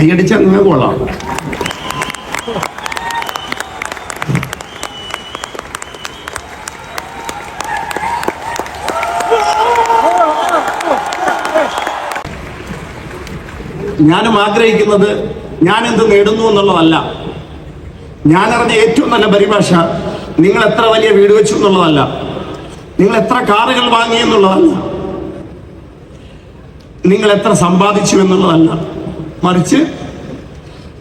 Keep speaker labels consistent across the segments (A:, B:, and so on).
A: കൈയടിച്ചാൽ നിങ്ങൾക്ക് കൊള്ളാം. ഞാനും ആഗ്രഹിക്കുന്നത് ഞാൻ എന്ത് നേടുന്നു എന്നുള്ളതല്ല. ഞാൻ അറിഞ്ഞ ഏറ്റവും നല്ല പരിഭാഷ നിങ്ങൾ എത്ര വലിയ വീട് വെച്ചു എന്നുള്ളതല്ല, നിങ്ങൾ എത്ര കാറുകൾ വാങ്ങി എന്നുള്ളതല്ല, നിങ്ങൾ എത്ര സമ്പാദിച്ചു എന്നുള്ളതല്ല, മറിച്ച്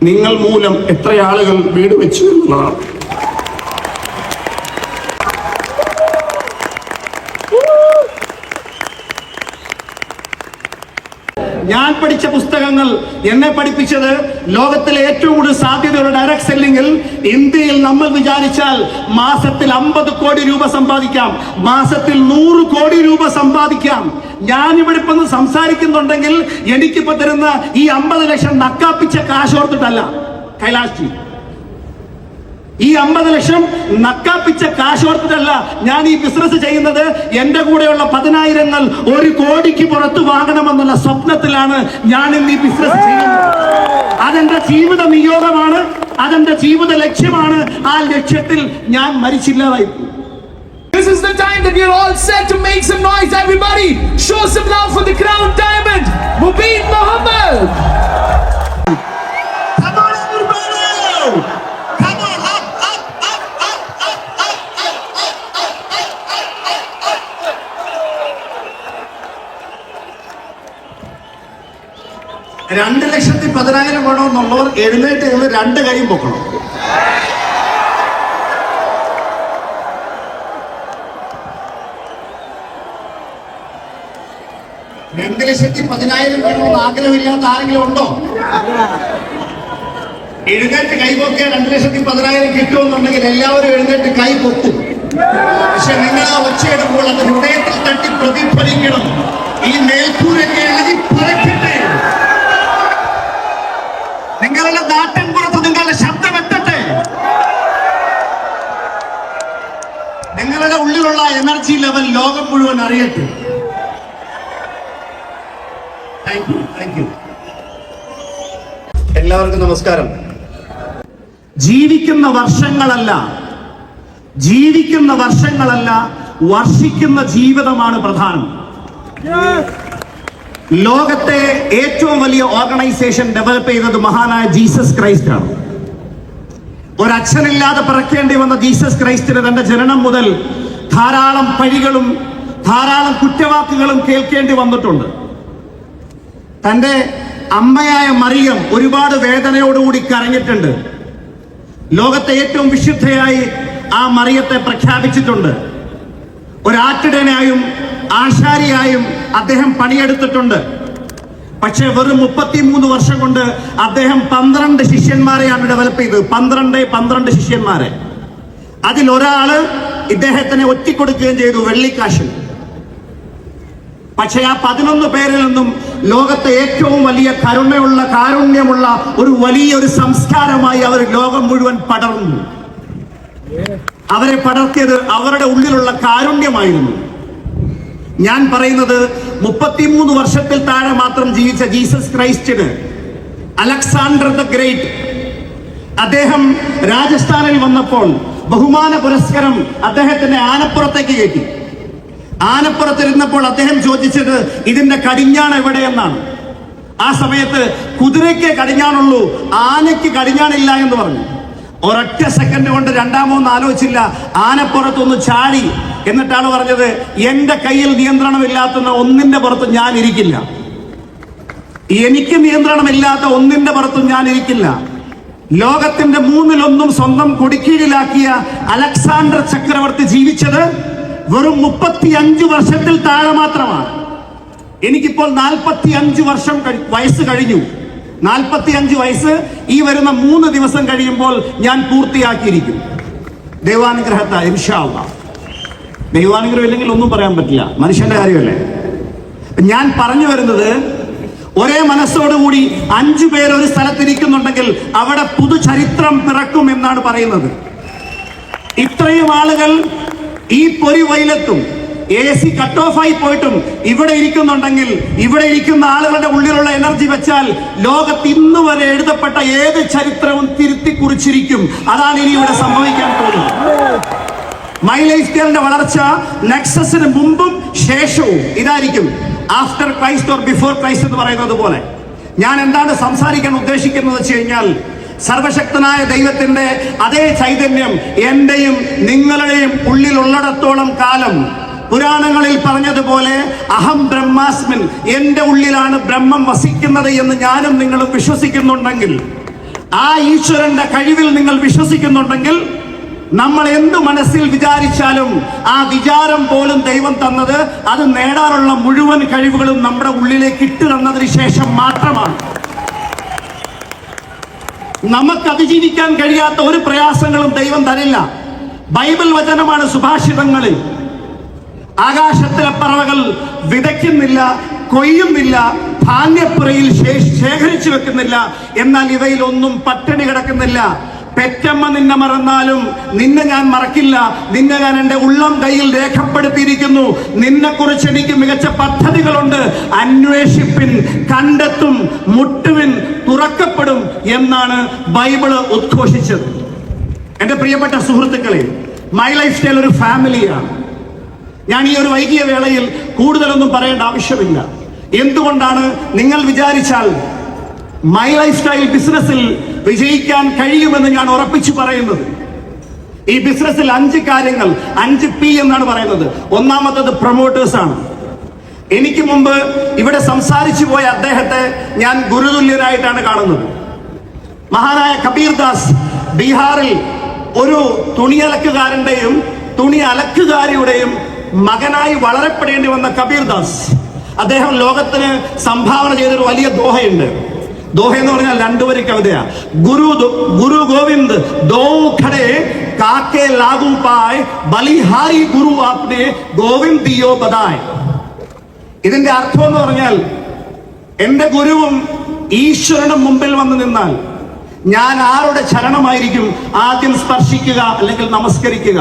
A: നിങ്ങൾ മൂലം എത്ര ആളുകൾ വീട് വെച്ചു എന്നുള്ളതാണ്. ഞാൻ പഠിച്ച പുസ്തകങ്ങൾ എന്നെ പഠിപ്പിച്ചത് ലോകത്തിലെ ഏറ്റവും കൂടുതൽ സാധ്യതയുള്ള ഡയറക്ട് സെല്ലിംഗിൽ ഇന്ത്യയിൽ നമ്മൾ വിചാരിച്ചാൽ മാസത്തിൽ 50 കോടി രൂപ സമ്പാദിക്കാം, മാസത്തിൽ 100 കോടി രൂപ സമ്പാദിക്കാം. ഞാനിവിടെ ഇപ്പൊ സംസാരിക്കുന്നുണ്ടെങ്കിൽ എനിക്കിപ്പോ തരുന്ന ഈ 50 ലക്ഷം നക്കാപ്പിച്ച കാശോർത്തിട്ടല്ല കൈലാഷ്ജി, ഈ 50 ലക്ഷം നക്കാപ്പിച്ച കാശോർത്തിട്ടല്ല ഞാൻ ഈ ബിസിനസ് ചെയ്യുന്നത്. എന്റെ കൂടെയുള്ള 10,000 1 കോടിക്ക് പുറത്ത് വാങ്ങണമെന്നുള്ള സ്വപ്നത്തിലാണ് ഞാൻ ഇന്ന് ഈ ബിസിനസ് ചെയ്യുന്നത്. അതെന്റെ ജീവിത നിയോഗമാണ്, അതെന്റെ ജീവിത ലക്ഷ്യമാണ്. ആ ലക്ഷ്യത്തിൽ ഞാൻ മരിച്ചില്ലാതായി.
B: This is the time that you're all set to make some noise. Everybody, show some love for the Crown Diamond, Mubin Mohammed.
A: Come on, everybody! Come on, up, up, up, up, up, up. 2,10,000 വേണമെന്നുള്ളവർ എഴുന്നേറ്റ് 2 കൈയും പൊക്കണം. $2,10,000 വേണമെന്ന് ആഗ്രഹമില്ലാത്ത ആരെങ്കിലും ഉണ്ടോ? എഴുന്നേറ്റ് കൈപൊക്കെ 2,10,000 കിട്ടുമെന്നുണ്ടെങ്കിൽ എല്ലാവരും എഴുന്നേറ്റ് കൈ പൊക്കും. പക്ഷെ നിങ്ങൾ ആ ഒച്ചയെടുക്കുമ്പോൾ അത് ഹൃദയത്തിൽ തട്ടി പ്രതിഫലിക്കണം. ഈ മേൽക്കൂരൊക്കെ എഴുതി പറക്കട്ടെ. നിങ്ങളുടെ നാട്ടിൻ പുറത്ത് നിങ്ങളുടെ ശബ്ദം എത്തട്ടെ. നിങ്ങളുടെ ഉള്ളിലുള്ള എനർജി ലെവൽ ലോകം മുഴുവൻ അറിയട്ടെ. Thank you. എല്ലാവർക്കും നമസ്കാരം. ജീവിക്കുന്ന വർഷങ്ങളല്ല വർഷിക്കുന്ന ജീവിതമാണ് പ്രധാനം. ലോകത്തെ ഏറ്റവും വലിയ ഓർഗനൈസേഷൻ ഡെവലപ്പ് ചെയ്തത് മഹാനായ ജീസസ് ക്രൈസ്റ്റ് ആണ്. ഒരച്ഛനില്ലാതെ പിറക്കേണ്ടി വന്ന ജീസസ് ക്രൈസ്റ്റിന് തന്റെ ജനനം മുതൽ ധാരാളം പഴികളും ധാരാളം കുറ്റവാക്കുകളും കേൾക്കേണ്ടി വന്നിട്ടുണ്ട്. തന്റെ അമ്മയായ മറിയം ഒരുപാട് വേദനയോടുകൂടി കരഞ്ഞിട്ടുണ്ട്. ലോകത്തെ ഏറ്റവും വിശുദ്ധയായി ആ മറിയത്തെ പ്രഖ്യാപിച്ചിട്ടുണ്ട്. ഒരാട്ടിടനായും ആശാരിയായും അദ്ദേഹം പണിയെടുത്തിട്ടുണ്ട്. പക്ഷേ വെറും 33 വർഷം കൊണ്ട് അദ്ദേഹം 12 ശിഷ്യന്മാരെയാണ് ഡെവലപ്പ് ചെയ്തത്. 12 ശിഷ്യന്മാരെ. അതിലൊരാള് ഇദ്ദേഹത്തിനെ ഒറ്റിക്കൊടുക്കുകയും ചെയ്തു, വെള്ളിക്കാശിൽ. പക്ഷെ ആ 11 പേരിൽ നിന്നും ലോകത്തെ ഏറ്റവും വലിയ കാരുണ്യമുള്ള ഒരു വലിയൊരു സംസ്കാരമായി അവർ ലോകം മുഴുവൻ പടർന്നു. അവരെ പടർത്തിയത് അവരുടെ ഉള്ളിലുള്ള കാരുണ്യമായിരുന്നു. ഞാൻ പറയുന്നത് 33 വർഷത്തിൽ താഴെ മാത്രം ജീവിച്ച ജീസസ് ക്രൈസ്റ്റിന് അലക്സാണ്ടർ ദ ഗ്രേറ്റ് അദ്ദേഹം രാജസ്ഥാനിൽ വന്നപ്പോൾ ബഹുമാന പുരസ്കാരം അദ്ദേഹത്തിന്റെ ആനപ്പുറത്തേക്ക് കയറ്റി. ആനപ്പുറത്തിരുന്നപ്പോൾ അദ്ദേഹം ചോദിച്ചത് ഇതിന്റെ കടിഞ്ഞാൺ എവിടെയെന്നാണ്. ആ സമയത്ത് കുതിരയ്ക്ക് കടിഞ്ഞാണുള്ളൂ, ആനയ്ക്ക് കടിഞ്ഞാണില്ല എന്ന് പറഞ്ഞു. ഒരൊറ്റ സെക്കൻഡ് കൊണ്ട് രണ്ടാമൊന്നും ആലോചിച്ചില്ല, ആനപ്പുറത്തൊന്ന് ചാടി. എന്നിട്ടാണ് പറഞ്ഞത് എന്റെ കയ്യിൽ നിയന്ത്രണമില്ലാത്ത ഒന്നിന്റെ പുറത്ത് ഞാൻ ഇരിക്കില്ല, എനിക്ക് നിയന്ത്രണമില്ലാത്ത ഒന്നിന്റെ പുറത്തും ഞാൻ ഇരിക്കില്ല. ലോകത്തിന്റെ 1/3 സ്വന്തം കൊടിക്കീഴിലാക്കിയ അലക്സാണ്ടർ ചക്രവർത്തി ജീവിച്ചത് വെറും 35 വർഷത്തിൽ താഴെ മാത്രമാണ്. എനിക്കിപ്പോൾ 45 വയസ്സ് കഴിഞ്ഞു. 45 വയസ്സ് ഈ വരുന്ന 3 ദിവസം കഴിയുമ്പോൾ ഞാൻ പൂർത്തിയാക്കിയിരിക്കും. ദൈവാനുഗ്രഹത്താൽ ഇൻഷാ അല്ലാഹ്. ദൈവാനുഗ്രഹം ഇല്ലെങ്കിൽ ഒന്നും പറയാൻ പറ്റില്ല, മനുഷ്യന്റെ കാര്യമല്ലേ. ഞാൻ പറഞ്ഞു വരുന്നത്, ഒരേ മനസ്സോടുകൂടി 5 പേർ ഒരു സ്ഥലത്തിരിക്കുന്നുണ്ടെങ്കിൽ അവിടെ പുതുചരിത്രം പിറക്കും എന്നാണ് പറയുന്നത്. ഇത്രയും ആളുകൾ ഈ പൊരി വെയിലത്തും AC കട്ട് ഓഫ് ആയി പോയിട്ടും ഇവിടെ ഇരിക്കുന്നുണ്ടെങ്കിൽ, ഇവിടെ ഇരിക്കുന്ന ആളുകളുടെ ഉള്ളിലുള്ള എനർജി വെച്ചാൽ ലോകത്ത് ഇന്ന് വരെ എഴുതപ്പെട്ട ഏത് ചരിത്രവും തിരുത്തി കുറിച്ചിരിക്കും. അതാണ് ഇനി ഇവിടെ സംഭവിക്കാൻ പോകുന്നത്. മൈ ലൈഫ് സ്റ്റൈലിന്റെ വളർച്ച നെക്സസിന് മുമ്പും ശേഷവും ഇതായിരിക്കും. After Christ or before Christ എന്ന് പറയുന്നത് പോലെ. ഞാൻ എന്താണ് സംസാരിക്കാൻ ഉദ്ദേശിക്കുന്നത് വെച്ച് കഴിഞ്ഞാൽ, സർവശക്തനായ ദൈവത്തിന്റെ അതേ ചൈതന്യം എന്റെയും നിങ്ങളുടെയും ഉള്ളിലുള്ളിടത്തോളം കാലം, പുരാണങ്ങളിൽ പറഞ്ഞതുപോലെ അഹം ബ്രഹ്മാസ്മിൻ, എന്റെ ഉള്ളിലാണ് ബ്രഹ്മം വസിക്കുന്നത് എന്ന് ഞാനും നിങ്ങളും വിശ്വസിക്കുന്നുണ്ടെങ്കിൽ, ആ ഈശ്വരന്റെ കഴിവിൽ നിങ്ങൾ വിശ്വസിക്കുന്നുണ്ടെങ്കിൽ, നമ്മൾ എന്തു മനസ്സിൽ വിചാരിച്ചാലും ആ വിചാരം പോലും ദൈവം തന്നത് അത് നേടാനുള്ള മുഴുവൻ കഴിവുകളും നമ്മുടെ ഉള്ളിലേക്ക് ഇട്ട് തന്നതിന് ശേഷം മാത്രമാണ്. നമുക്ക് അതിജീവിക്കാൻ കഴിയാത്ത ഒരു പ്രയാസങ്ങളും ദൈവം തരില്ല. ബൈബിൾ വചനമാണ് സുഭാഷിതങ്ങളിൽ. ആകാശത്തിലെ പറവകൾ വിതയ്ക്കുന്നില്ല, കൊയ്യുന്നില്ല, ധാന്യപ്പുരയിൽ ശേഖരിച്ചു വെക്കുന്നില്ല, എന്നാൽ ഇവയിലൊന്നും പട്ടിണി കിടക്കുന്നില്ല. പെറ്റമ്മ നിന്നെ മറന്നാലും നിന്നെ ഞാൻ മറക്കില്ല, നിന്നെ ഞാൻ എൻ്റെ ഉള്ളം കയ്യിൽ രേഖപ്പെടുത്തിയിരിക്കുന്നു, നിന്നെക്കുറിച്ച് എനിക്ക് മികച്ച പദ്ധതികളുണ്ട്, അന്വേഷിപ്പിൻ, കണ്ടെത്തും, മുട്ടുവിൻ, തുറക്കപ്പെടും എന്നാണ് ബൈബിള് ഉദ്ഘോഷിച്ചത്. എൻ്റെ പ്രിയപ്പെട്ട സുഹൃത്തുക്കളെ, മൈ ലൈഫ് സ്റ്റൈൽ ഒരു ഫാമിലിയാണ്. ഞാൻ ഈ ഒരു വൈകിയ വേളയിൽ കൂടുതലൊന്നും പറയേണ്ട ആവശ്യമില്ല. എന്തുകൊണ്ടാണ് നിങ്ങൾ വിചാരിച്ചാൽ മൈ ലൈഫ് സ്റ്റൈൽ ബിസിനസ്സിൽ വിജയിക്കാൻ കഴിയുമെന്ന് ഞാൻ ഉറപ്പിച്ചു പറയുന്നത്? ഈ ബിസിനസ്സിൽ 5 കാര്യങ്ങൾ, 5P എന്നാണ് പറയുന്നത്. ഒന്നാമത്തത് പ്രൊമോട്ടേഴ്സ് ആണ്. എനിക്ക് മുമ്പ് ഇവിടെ സംസാരിച്ചു പോയ അദ്ദേഹത്തെ ഞാൻ ഗുരുതുല്യനായിട്ടാണ് കാണുന്നത്. മഹാനായ കബീർ ദാസ് ബീഹാറിൽ ഒരു തുണിയലക്കുകാരന്റെയും തുണി അലക്കുകാരിയുടെയും മകനായി വളരപ്പെടേണ്ടി വന്ന കബീർ ദാസ്, അദ്ദേഹം ലോകത്തിന് സംഭാവന ചെയ്തൊരു വലിയ ദോഹയുണ്ട്. ദോഹ എന്ന് പറഞ്ഞാൽ 2 വരി കവിതയാ. ഗുരു ഗോവിന്ദ് ദോ ഖടേ കാക്കെ ലാഗു പായ് ബലിഹാരി ഗുരു ആപ്നെ ഗോവിന്ദ് ദിയോ ബദായ്. ഇതിന്റെ അർത്ഥം എന്ന് പറഞ്ഞാൽ, എന്റെ ഗുരുവും ഈശ്വരനും മുമ്പിൽ വന്ന് നിന്നാൽ ഞാൻ ആരുടെ ചരണമായിരിക്കും ആദ്യം സ്പർശിക്കുക അല്ലെങ്കിൽ നമസ്കരിക്കുക?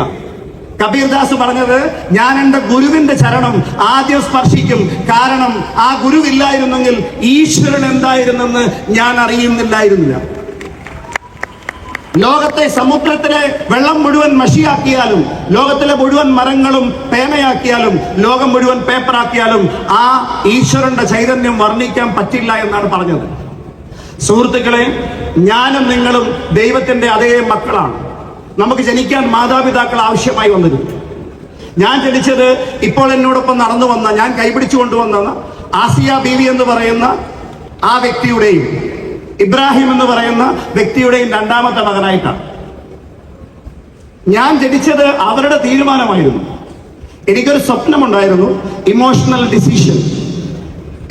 A: കബീർദാസ് പറഞ്ഞത്, ഞാൻ എൻ്റെ ഗുരുവിന്റെ ചരണം ആദ്യം സ്പർശിക്കും. കാരണം ആ ഗുരുവില്ലായിരുന്നെങ്കിൽ ഈശ്വരൻ എന്തായിരുന്നെന്ന് ഞാൻ അറിയുന്നില്ലായിരുന്നില്ല. ലോകത്തെ സമുദ്രത്തിലെ വെള്ളം മുഴുവൻ മഷിയാക്കിയാലും, ലോകത്തിലെ മുഴുവൻ മരങ്ങളും പേനയാക്കിയാലും, ലോകം മുഴുവൻ പേപ്പറാക്കിയാലും ആ ഈശ്വരന്റെ ചൈതന്യം വർണ്ണിക്കാൻ പറ്റില്ല എന്നാണ് പറഞ്ഞത്. സുഹൃത്തുക്കളെ, ഞാനും നിങ്ങളും ദൈവത്തിന്റെ അതേ മക്കളാണ്. നമുക്ക് ജനിക്കാൻ മാതാപിതാക്കൾ ആവശ്യമായി വന്നിരുന്നു. ഞാൻ ജനിച്ചത് ഇപ്പോൾ എന്നോടൊപ്പം നടന്നു വന്ന, ഞാൻ കൈപിടിച്ചു കൊണ്ടുവന്ന ആസിയ ബീവി എന്ന് പറയുന്ന ആ വ്യക്തിയുടെയും ഇബ്രാഹിം എന്ന് പറയുന്ന വ്യക്തിയുടെയും 2ാമത്തെ മകനായിട്ടാണ്. ഞാൻ ജനിച്ചത് അവരുടെ തീരുമാനമായിരുന്നു. എനിക്കൊരു സ്വപ്നമുണ്ടായിരുന്നു, ഇമോഷണൽ ഡിസിഷൻ.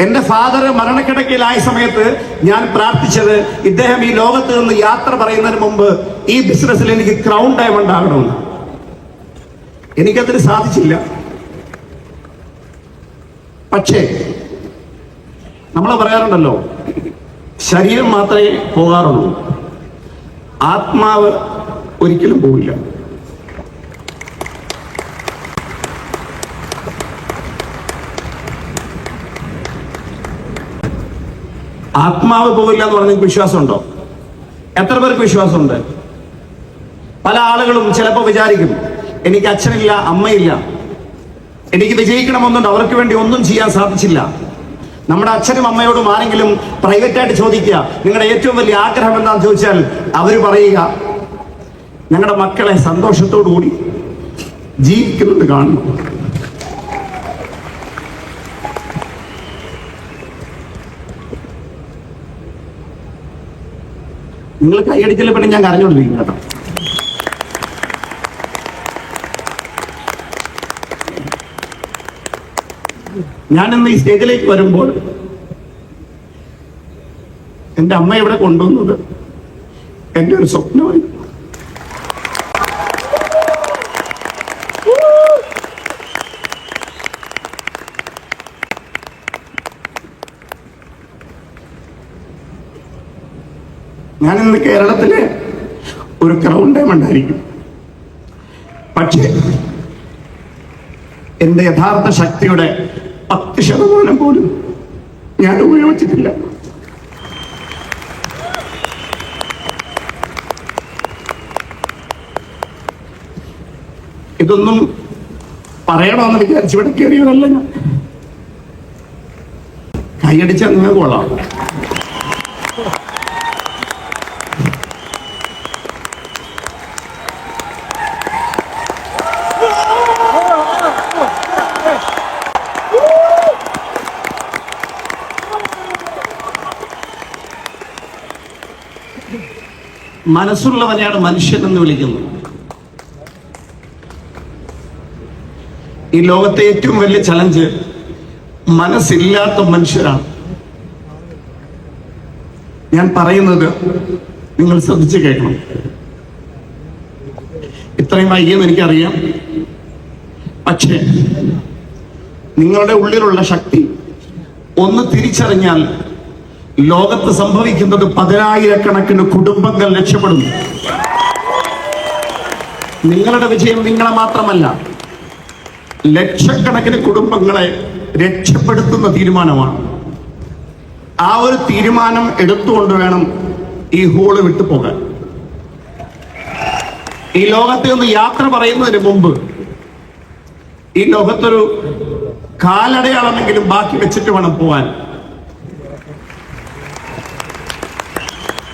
A: എന്റെ ഫാദർ മരണക്കിടക്കയിലായ സമയത്ത് ഞാൻ പ്രാർത്ഥിച്ചത്, ഇദ്ദേഹം ഈ ലോകത്ത് നിന്ന് യാത്ര പറയുന്നതിന് മുമ്പ് ഈ ബിസിനസ്സിൽ എനിക്ക് ക്രൗൺ ഡയമണ്ട് ആകണമെന്ന്. എനിക്കതിന് സാധിച്ചില്ല. പക്ഷേ നമ്മൾ പറയാറുണ്ടല്ലോ, ശരീരം മാത്രമേ പോകാറുള്ളൂ, ആത്മാവ് ഒരിക്കലും പോവില്ല. ആത്മാവ് പോകില്ല എന്ന് പറഞ്ഞ വിശ്വാസമുണ്ടോ? എത്ര പേർക്ക് വിശ്വാസമുണ്ട്? പല ആളുകളും ചിലപ്പോൾ വിചാരിക്കും, എനിക്ക് അച്ഛനില്ല, അമ്മയില്ല, എനിക്ക് വിജയിക്കണമെന്നുണ്ട്, അവർക്ക് വേണ്ടി ഒന്നും ചെയ്യാൻ സാധിച്ചില്ല. നമ്മുടെ അച്ഛനും അമ്മയോടും ആരെങ്കിലും പ്രൈവറ്റായിട്ട് ചോദിക്കുക, നിങ്ങളുടെ ഏറ്റവും വലിയ ആഗ്രഹം എന്താണെന്ന് ചോദിച്ചാൽ അവർ പറയുക, ഞങ്ങളുടെ മക്കളെ സന്തോഷത്തോടു കൂടി ജീവിക്കുന്നത് കാണുന്നു. നിങ്ങൾ കൈയടിക്കലെ പെണ്ണ് ഞാൻ കരഞ്ഞോണ്ടിരിക്കും കേട്ടോ. ഞാനിന്ന് ഈ സ്റ്റേജിലേക്ക് വരുമ്പോൾ എൻ്റെ അമ്മ ഇവിടെ കൊണ്ടുവന്നത് എൻ്റെ ഒരു സ്വപ്നമായി. ഞാനിന്ന് കേരളത്തിലെ ഒരു ക്രൗൺ ഡയമണ്ട് ആയിരിക്കും. പക്ഷേ എന്റെ യഥാർത്ഥ ശക്തിയുടെ 10% പോലും ഞാൻ ഉപയോഗിച്ചിട്ടില്ല. ഇതൊന്നും പറയണമെന്ന് വിചാരിച്ച് ഇവിടെ കയറിയതല്ല ഞാൻ. കൈയടിച്ചാൽ നിങ്ങൾ കൊള്ളാം. മനസ്സുള്ളവനെയാണ് മനുഷ്യൻ എന്ന് വിളിക്കുന്നത്. ഈ ലോകത്തെ ഏറ്റവും വലിയ ചലഞ്ച് മനസ്സില്ലാത്ത മനുഷ്യരാണ്. ഞാൻ പറയുന്നത് നിങ്ങൾ ശ്രദ്ധിച്ച് കേൾക്കണം. ഇത്രയും വൈകിയെന്ന് എനിക്കറിയാം. പക്ഷേ നിങ്ങളുടെ ഉള്ളിലുള്ള ശക്തി ഒന്ന് തിരിച്ചറിഞ്ഞാൽ ലോകത്ത് സംഭവിക്കുന്നത് 10,000-കണക്കിന് കുടുംബങ്ങൾ രക്ഷപ്പെടുന്നു. നിങ്ങളുടെ വിജയം നിങ്ങളെ മാത്രമല്ല, ലക്ഷക്കണക്കിന് കുടുംബങ്ങളെ രക്ഷപ്പെടുത്തുന്ന തീരുമാനമാണ്. ആ ഒരു തീരുമാനം എടുത്തുകൊണ്ട് വേണം ഈ ഹോള് വിട്ടു പോകാൻ. ഈ ലോകത്തെ ഒന്ന് യാത്ര പറയുന്നതിന് മുമ്പ് ഈ ലോകത്തൊരു കാലടയാളമെങ്കിലും ബാക്കി വെച്ചിട്ട് വേണം പോവാൻ.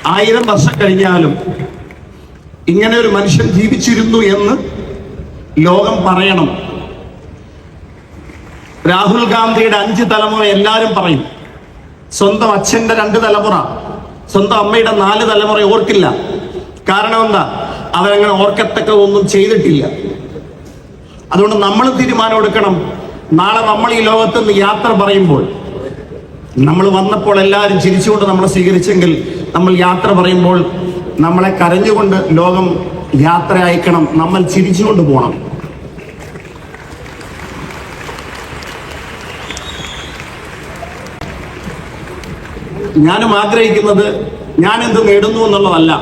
A: 1000 വർഷം കഴിഞ്ഞാലും ഇങ്ങനെ ഒരു മനുഷ്യൻ ജീവിച്ചിരുന്നു എന്ന് ലോകം പറയണം. രാഹുൽ ഗാന്ധിയുടെ 5 തലമുറ എല്ലാവരും പറയും. സ്വന്തം അച്ഛന്റെ 2 തലമുറ, സ്വന്തം അമ്മയുടെ 4 തലമുറ ഓർക്കില്ല. കാരണം എന്താ? അവരങ്ങനെ ഓർക്കത്തക്ക ഒന്നും ചെയ്തിട്ടില്ല. അതുകൊണ്ട് നമ്മൾ തീരുമാനം എടുക്കണം. നാളെ നമ്മൾ ഈ ലോകത്ത് നിന്ന് യാത്ര പറയുമ്പോൾ, നമ്മൾ വന്നപ്പോൾ എല്ലാവരും ചിരിച്ചുകൊണ്ട് നമ്മളെ സ്വീകരിച്ചെങ്കിൽ, നമ്മൾ യാത്ര പറയുമ്പോൾ നമ്മളെ കരഞ്ഞുകൊണ്ട് ലോകം യാത്ര അയക്കണം. നമ്മൾ ചിരിച്ചുകൊണ്ട് പോകണം. ഞാനും ആഗ്രഹിക്കുന്നത് ഞാൻ എന്ത് നേടുന്നു എന്നുള്ളതല്ല.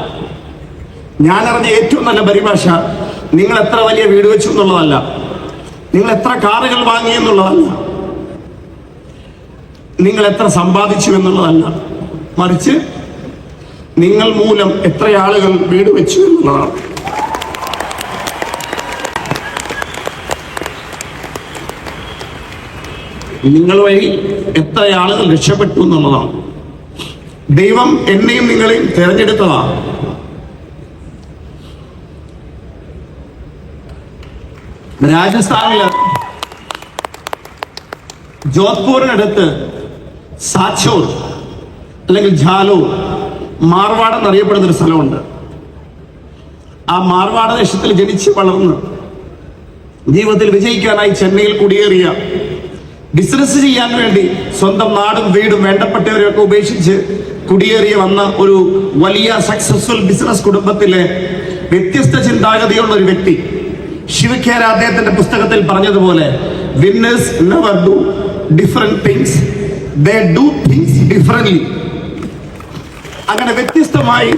A: ഞാൻ അറിഞ്ഞ ഏറ്റവും നല്ല പരിഭാഷ നിങ്ങൾ എത്ര വലിയ വീട് വെച്ചു എന്നുള്ളതല്ല, നിങ്ങൾ എത്ര കാറുകൾ വാങ്ങി എന്നുള്ളതല്ല, നിങ്ങൾ എത്ര സമ്പാദിച്ചു എന്നുള്ളതല്ല, മറിച്ച് നിങ്ങൾ മൂലം എത്ര ആളുകൾ വീട് വെച്ചു എന്നുള്ളതാണ്. നിങ്ങൾ വഴി എത്ര ആളുകൾ രക്ഷപ്പെട്ടു എന്നുള്ളതാണ്. ദൈവം എന്നെയും നിങ്ങളെയും തിരഞ്ഞെടുത്തതാണ്. രാജസ്ഥാനില് ജോധ്പൂരിനടുത്ത് സാച്ചോർ അല്ലെങ്കിൽ ഝാലോർ, മാർവാഡ് എന്നറിയപ്പെടുന്ന ഒരു സ്ഥലമുണ്ട്. ആ മാർവാഡ് ദേശത്തിൽ ജനിച്ച് വളർന്ന് ജീവിതത്തിൽ വിജയിക്കാനായി ചെന്നൈയിൽ കുടിയേറിയ, ബിസിനസ് ചെയ്യാൻ വേണ്ടി സ്വന്തം നാടും വീടും വേണ്ടപ്പെട്ടവരെയൊക്കെ ഉപേക്ഷിച്ച് കുടിയേറി വന്ന ഒരു വലിയ സക്സസ്ഫുൾ ബിസിനസ് കുടുംബത്തിലെ വ്യത്യസ്ത ചിന്താഗതിയുള്ള ഒരു വ്യക്തി. ശിവഖേര അദ്ദേഹത്തിന്റെ പുസ്തകത്തിൽ പറഞ്ഞതുപോലെ, winners never do different things, they do things differently. അങ്ങനെ വ്യത്യസ്തമായി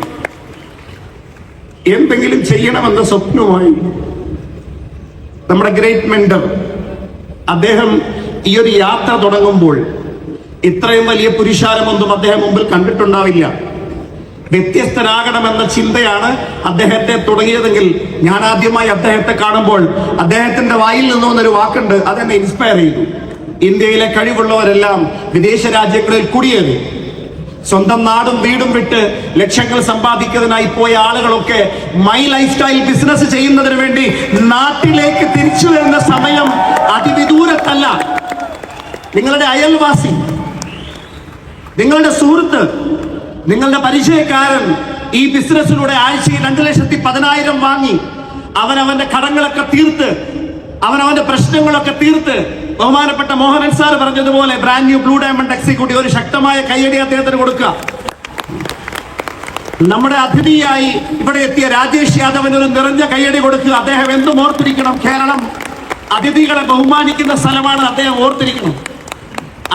A: എന്തെങ്കിലും ചെയ്യണമെന്ന സ്വപ്നവുമായി നമ്മുടെ ഗ്രേറ്റ് മെന്റർ അദ്ദേഹം ഈ ഒരു യാത്ര തുടങ്ങുമ്പോൾ ഇത്രയും വലിയ പുരുഷാരമൊന്നും അദ്ദേഹം മുമ്പിൽ കണ്ടിട്ടുണ്ടാവില്ല. വ്യത്യസ്തനാകണമെന്ന ചിന്തയാണ് അദ്ദേഹത്തെ തുടങ്ങിയതെങ്കിൽ, ഞാൻ ആദ്യമായി അദ്ദേഹത്തെ കാണുമ്പോൾ അദ്ദേഹത്തിന്റെ വായിൽ നിന്ന് വന്നൊരു വാക്കുണ്ട്, അതെന്നെ ഇൻസ്പയർ ചെയ്തു. ഇന്ത്യയിലെ കഴിവുള്ളവരെല്ലാം വിദേശ രാജ്യങ്ങളിൽ കുടിയേറി സ്വന്തം നാടും വീടും വിട്ട് ലക്ഷങ്ങൾ സമ്പാദിക്കുന്നതിനായി പോയ ആളുകളൊക്കെ മൈ ലൈഫ് സ്റ്റൈൽ ബിസിനസ് ചെയ്യുന്നതിന് വേണ്ടി നാട്ടിലേക്ക് തിരിച്ചു വരുന്ന സമയം അതിവിദൂരത്തല്ല. നിങ്ങളുടെ അയൽവാസി, നിങ്ങളുടെ സുഹൃത്ത്, നിങ്ങളുടെ പരിചയക്കാരൻ ഈ ബിസിനസ്സിലൂടെ ആഴ്ചയിൽ 2,10,000 വാങ്ങി അവനവന്റെ കടങ്ങളൊക്കെ തീർത്ത്, അവനവന്റെ പ്രശ്നങ്ങളൊക്കെ തീർത്ത്, ബഹുമാനപ്പെട്ട മോഹനൻ സാർ പറഞ്ഞതുപോലെ brand new blue diamond executive, ഒരു ശക്തമായ കയ്യടി അദ്ദേഹത്തിന് കൊടുക്കുക. നമ്മുടെ അതിഥിയായി ഇവിടെ എത്തിയ രാജേഷ് യാദവിന് ഒരു നിറഞ്ഞ കയ്യടി കൊടുക്കുക. അദ്ദേഹം എന്തും ഓർത്തിരിക്കണം, കേരളം അതിഥികളെ ബഹുമാനിക്കുന്ന സ്ഥലമാണ്, അദ്ദേഹം ഓർത്തിരിക്കണം.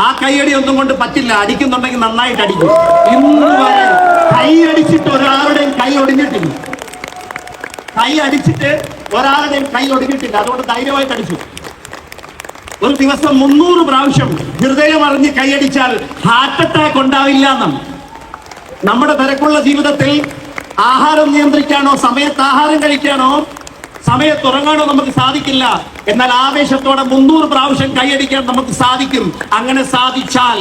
A: ആ കൈയടി ഒന്നും കൊണ്ട് പറ്റില്ല, അടിക്കുന്നുണ്ടെങ്കിൽ നന്നായിട്ട് അടിക്കും. ഇന്ന് വരെ കൈ അടിച്ചിട്ട് ഒരാളുടെയും കൈ ഒടിഞ്ഞിട്ടില്ല. കൈ അടിച്ചിട്ട് ഒരാളുടെയും കൈ ഒടിഞ്ഞിട്ടില്ല. അതുകൊണ്ട് ധൈര്യമായിട്ട് അടിച്ചു. ഒരു ദിവസം 300 പ്രാവശ്യം ഹൃദയം അറിഞ്ഞ് കൈയടിച്ചാൽ ഹാർട്ട് അറ്റാക്ക് ഉണ്ടാവില്ല എന്നാണ്. നമ്മുടെ തിരക്കുള്ള ജീവിതത്തിൽ ആഹാരം നിയന്ത്രിക്കാനോ സമയത്ത് ആഹാരം കഴിക്കാനോ സമയത്ത് ഉറങ്ങാനോ നമുക്ക് സാധിക്കില്ല. എന്നാൽ ആവേശത്തോടെ 300 പ്രാവശ്യം കൈയടിക്കാൻ നമുക്ക് സാധിക്കും. അങ്ങനെ സാധിച്ചാൽ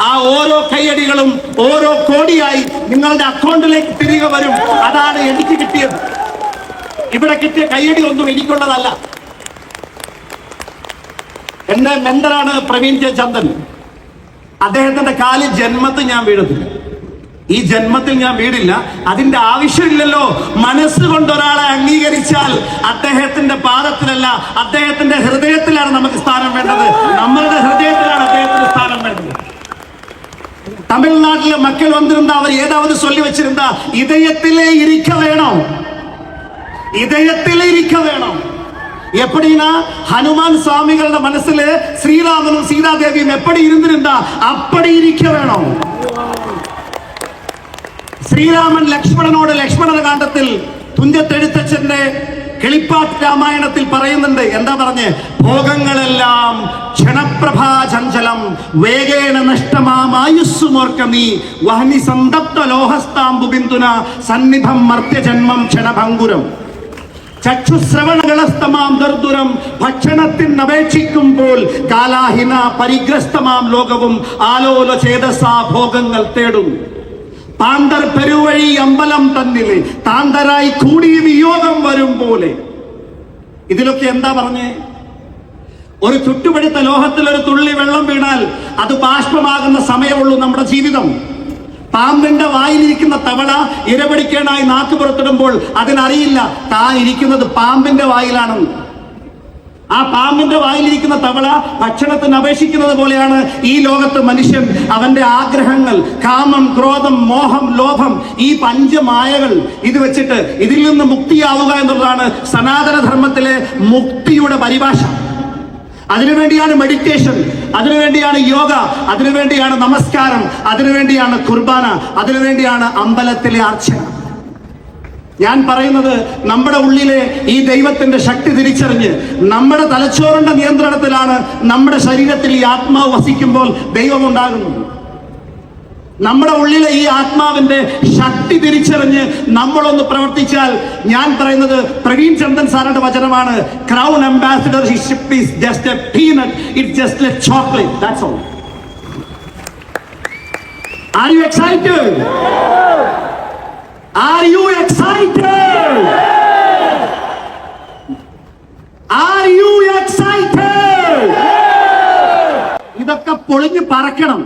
A: ആ ഓരോ കൈയടികളും ഓരോ കോടിയായി നിങ്ങളുടെ അക്കൗണ്ടിലേക്ക് തിരികെ വരും. അതാണ് എനിക്ക് കിട്ടിയത്. ഇവിടെ കിട്ടിയ കൈയടി ഒന്നും എനിക്കുള്ളതല്ല. എന്റെ മെന്ററാണ് പ്രവീൺ ജെ ചന്ദൻ. അദ്ദേഹത്തിന്റെ കാലിൽ ജന്മത്തിൽ ഞാൻ വീഴത്തില്ല. ഈ ജന്മത്തിൽ ഞാൻ വീടില്ല. അതിന്റെ ആവശ്യമില്ലല്ലോ. മനസ്സുകൊണ്ട് ഒരാളെ അംഗീകരിച്ചാൽ അദ്ദേഹത്തിന്റെ പാദത്തിലല്ല, അദ്ദേഹത്തിന്റെ ഹൃദയത്തിലാണ് നമുക്ക് സ്ഥാനം വേണ്ടത്. നമ്മളുടെ ഹൃദയത്തിലാണ് അദ്ദേഹത്തിന് സ്ഥാനം വേണ്ടത്. തമിഴ്നാട്ടിലെ മക്കൾ വന്നിരുന്ന അവർ ഏതാവത് ചൊല്ലി വെച്ചിരുന്ന இதயத்திலே இருக்க வேணும், இதயத்திலே இருக்க வேணும். எப்படின்னா ஹனுமான் சுவாமிகளோட மனசுல ஸ்ரீராமனும் சீதாதேவியும் எப்படி இருந்திருந்தா அப்படி இருக்க வேணும். ശ്രീരാമൻ ലക്ഷ്മണനോട് ലക്ഷ്മണകാന്ഡത്തിൽ തുഞ്ചത്തെഴുത്തച്ഛന്റെ കിളിപ്പാട്ട് രാമായണത്തിൽ പറയുന്നുണ്ട്. എന്താ പറഞ്ഞ്? ഭോഗങ്ങളെല്ലാം ക്ഷണപ്രഭാചഞ്ചലം വേഗേന നഷ്ടമായുസ്സുമോർക്കമീ വഹ്നി സന്തപ്ത ലോഹസ്താംബു ബിന്ദുന സന്നിധം മർത്യജന്മം ക്ഷണഭംഗുരം ചക്ഷുശ്രവണകളസ്തമാം ദർദുരം ഭക്ഷണത്തിനപേക്ഷിക്കുമ്പോൾ കാലാഹിന പരിഗ്രസ്തമാം ലോകവും ആലോല ചേതസാ ഭോഗങ്ങൾ തേടും. താന്തർ പെരുവഴി അമ്പലം തന്നിലെ താന്തരായി കൂടി വിയോഗം വരും പോലെ. ഇതിലൊക്കെ എന്താ പറഞ്ഞേ? ഒരു ചുട്ടുപഴുത്ത ലോഹത്തിൽ ഒരു തുള്ളി വെള്ളം വീണാൽ അത് ബാഷ്പമാകുന്ന സമയമുള്ളൂ നമ്മുടെ ജീവിതം. പാമ്പിന്റെ വായിലിരിക്കുന്ന തവള ഇരപിടിക്കാനായി നാക്ക് പുറത്തിടുമ്പോൾ അതിനറിയില്ല താൻ ഇരിക്കുന്നത് പാമ്പിന്റെ വായിലാണെന്ന്. ആ പാമ്പിന്റെ വായിലിരിക്കുന്ന തവള ഭക്ഷണത്തിന് അപേക്ഷിക്കുന്നത് പോലെയാണ് ഈ ലോകത്ത് മനുഷ്യൻ. അവന്റെ ആഗ്രഹങ്ങൾ, കാമം, ക്രോധം, മോഹം, ലോഭം, ഈ പഞ്ചമായകൾ ഇത് വെച്ചിട്ട് ഇതിൽ നിന്ന് മുക്തിയാവുക എന്നുള്ളതാണ് സനാതന ധർമ്മത്തിലെ മുക്തിയുടെ പരിഭാഷ. അതിനുവേണ്ടിയാണ് മെഡിറ്റേഷൻ, അതിനുവേണ്ടിയാണ് യോഗ, അതിനുവേണ്ടിയാണ് നമസ്കാരം, അതിനുവേണ്ടിയാണ് കുർബാന, അതിനുവേണ്ടിയാണ് അമ്പലത്തിലെ അർച്ചന. ഞാൻ പറയുന്നത് നമ്മുടെ ഉള്ളിലെ ഈ ദൈവത്തിന്റെ ശക്തി തിരിച്ചറിഞ്ഞ് നമ്മുടെ തലച്ചോറിന്റെ നിയന്ത്രണത്തിലാണ് നമ്മുടെ ശരീരത്തിൽ ഈ ആത്മാവ് വസിക്കുമ്പോൾ ദൈവം ഉണ്ടാകുന്നത്. നമ്മുടെ ഉള്ളിലെ ഈ ആത്മാവിന്റെ ശക്തി തിരിച്ചറിഞ്ഞ് നമ്മളൊന്ന് പ്രവർത്തിച്ചാൽ, ഞാൻ പറയുന്നത് പ്രവീൺ ചന്ദൻ സാറിന്റെ വചനമാണ്, ക്രൗൺ അംബാസിഡർഷിപ്പ് is just a peanut, it's just a chocolate, that's all. Are you excited? Are you excited? Are you excited? ഇതൊക്കെ പൊളിഞ്ഞ് പറക്കണം.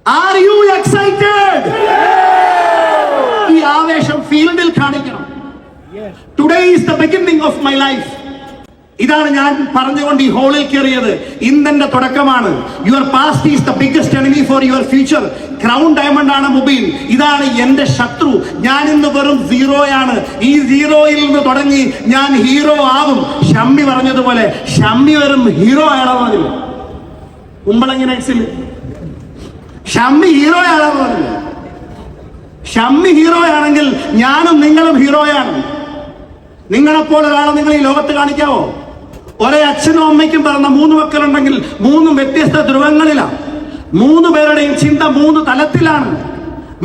A: Are you excited? ഈ ആവേശം ഫീൽഡിൽ കാണിക്കണം. Today is the beginning of my life. ഇതാണ് ഞാൻ പറഞ്ഞുകൊണ്ട് ഈ ഹോളിൽ കയറിയത്. ഇന്നെന്റെ തുടക്കമാണ്. Your past is the biggest enemy for your future. Crown diamond ആണ് മുബീൻ. ഇതാണ് എന്റെ ശത്രു. ഞാൻ ഇന്ന് വെറും സീറോയാണ്. ഈ സീറോയിൽ നിന്ന് തുടങ്ങി ഞാൻ ഹീറോ ആവും. ഷമ്മി പറഞ്ഞതുപോലെ ഷമ്മി വെറും ഹീറോ ആണെന്ന് കുമ്പളങ്ങി നൈറ്റ്സിൽ ഷമ്മി ഹീറോ ആണെന്ന് പറഞ്ഞില്ല. ഷമ്മി ഹീറോ ആണെങ്കിൽ ഞാനും നിങ്ങളും ഹീറോയാണ്. നിങ്ങളെപ്പോലെ ഒരാളെ നിങ്ങൾ ഈ ലോകത്ത് കാണിക്കാവോ? ഒരേ അച്ഛനും അമ്മയ്ക്കും പറഞ്ഞ 3 മക്കളുണ്ടെങ്കിൽ 3 വ്യത്യസ്ത ധ്രുവങ്ങളിലാണ്. 3 പേരുടെയും ചിന്ത 3 തലത്തിലാണ്.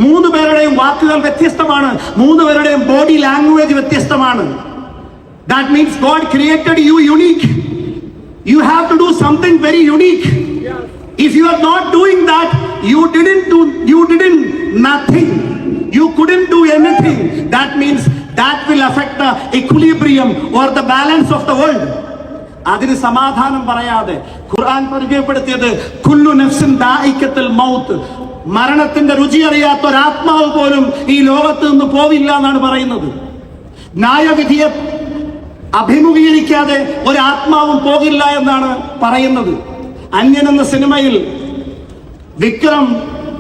A: 3 പേരുടെയും വാക്കുകൾ വ്യത്യസ്തമാണ്. 3 പേരുടെയും ബോഡി ലാംഗ്വേജ് വ്യത്യസ്തമാണ്. That means God created you unique. You have to do something very unique. If you are not doing that, you didn't nothing. You couldn't do anything. That means that will affect the equilibrium or the balance of the world. അതിന് സമാധാനം പറയാതെ ഖുർആൻ പരിചയപ്പെടുത്തിയത് കുല്ലു നഫ്സിൻ ദാഇഖത്തുൽ mouth, മരണത്തിന്റെ രുചി അറിയാത്ത ഒരാത്മാവ് പോലും ഈ ലോകത്ത് നിന്ന് പോവില്ല എന്നാണ് പറയുന്നത്. ന്യായവിധിയെ അഭിമുഖീകരിക്കാതെ ഒരാത്മാവും പോകില്ല എന്നാണ് പറയുന്നത്. അന്യൻ എന്ന സിനിമയിൽ വിക്രം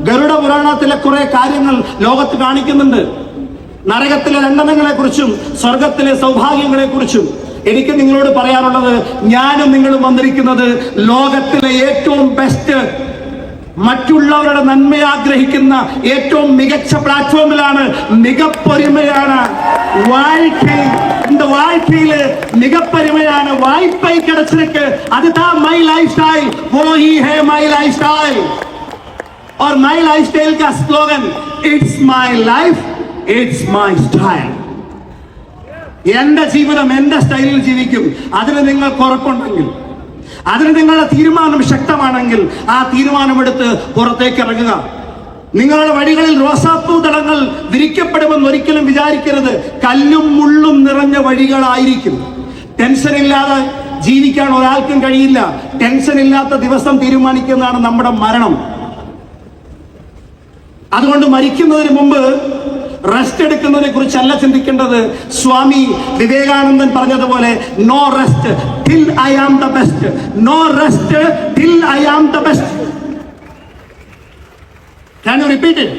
A: ഗരുഡ പുരാണത്തിലെ കുറെ കാര്യങ്ങൾ ലോകത്ത് കാണിക്കുന്നുണ്ട്. നരകത്തിലെ ദണ്ഡനങ്ങളെ കുറിച്ചും സ്വർഗത്തിലെ സൗഭാഗ്യങ്ങളെ കുറിച്ചും. എനിക്ക് നിങ്ങളോട് പറയാനുള്ളത്, ഞാനും നിങ്ങളും വന്നിരിക്കുന്നത് ലോകത്തിലെ ഏറ്റവും ബെസ്റ്റ്, മറ്റുള്ളവരുടെ നന്മ ആഗ്രഹിക്കുന്ന ഏറ്റവും മികച്ച പ്ലാറ്റ്ഫോമിലാണ്. മികപ്പൊരുമയാണ്. இந்த வாழ்க்கையில மிகப்பெருமையான வாய்ப்பை கிடைச்சிருக்கு. அதுதான் மை லைஃப் ஸ்டைல். वो ही है माई लाइफ स्टाइल. और माई लाइफ स्टाइल का slogan it's my life it's my style. എന്റെ ജീവിതം എന്റെ സ്റ്റൈലിൽ ജീവിക്കും. അതിന് നിങ്ങൾക്ക് ഉറപ്പുണ്ടെങ്കിൽ, അതിന് നിങ്ങളുടെ തീരുമാനം ശക്തമാണെങ്കിൽ ആ തീരുമാനമെടുത്ത് പുറത്തേക്ക് ഇറങ്ങുക. നിങ്ങളുടെ വഴികളിൽ റോസാപ്പൂ ദളങ്ങൾ വിരിക്കപ്പെടുമെന്ന് ഒരിക്കലും വിചാരിക്കരുത്. കല്ലും മുള്ളും നിറഞ്ഞ വഴികളായിരിക്കും. ടെൻഷൻ ഇല്ലാതെ ജീവിക്കാൻ ഒരാൾക്കും കഴിയില്ല. ടെൻഷൻ ഇല്ലാത്ത ദിവസം തീരുമാനിക്കുന്നതാണ് നമ്മുടെ മരണം. അതുകൊണ്ട് മരിക്കുന്നതിന് മുമ്പ് റെസ്റ്റ് എടുക്കുന്നതിനെ കുറിച്ചല്ല ചിന്തിക്കേണ്ടത്. സ്വാമി വിവേകാനന്ദൻ പറഞ്ഞതുപോലെ no rest till I am the best. No rest till I am the best. Can you repeat it?